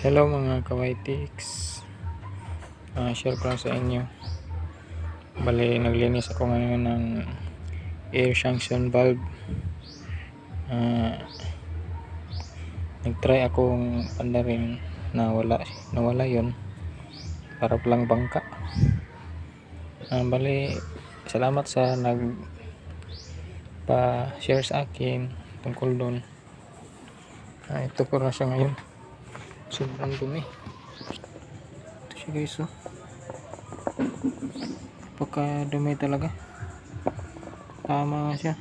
Hello mga kawaitiks, share ko lang sa inyo. Bali, naglinis ako ngayon ng air junction valve. Nagtry akong pandarin na nawala yon, para lang bangka. Bali, salamat sa nagpa-share sa akin tungkol doon. Ito ko na siya ngayon. Sobrang dumi. Ito siya guys, oh. Pagka dumi talaga. Tama nga siya.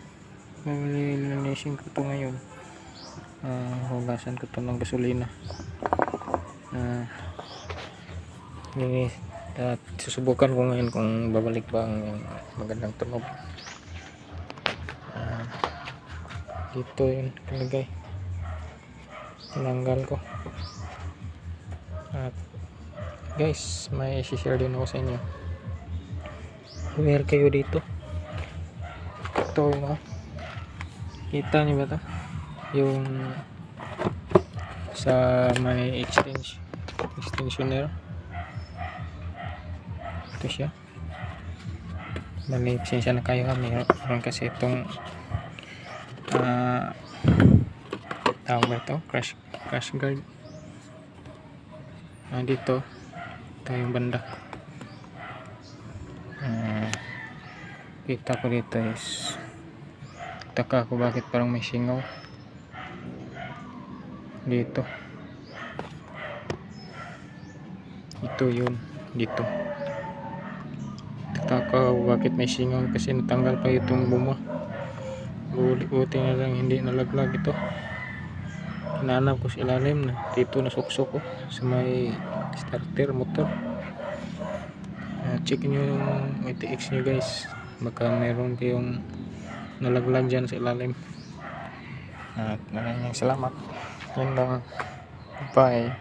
Lilinisin ko ito ngayon. Hugasan ko ito ng gasolina. At susubukan ko ngayon kung babalik ba ang magandang tunog. Dito yun kalagay. Tinanggal ko. At guys, may share din ako sa inyo. Aware kayo dito. Ito yun, kita niyo ba ito? Yung sa may extensioner. Ito siya. Bali, pasensya na kayo, meron kasi itong tawag ba ito? Crash guard. Dito ito yung banda. Kita ko dito is taka ko bakit parang may singaw dito. Ito yun dito. Taka ko bakit may singaw kasi natanggal pa itong buma. Buti na lang hindi nalaglag ito. Hinanap ko sa ilalim na dito nasuksok ko sa may starter motor. Check nyo yung ATX nyo guys, baka meron kayong nalaglag dyan sa ilalim. At maraming salamat. Yun lang. Bye.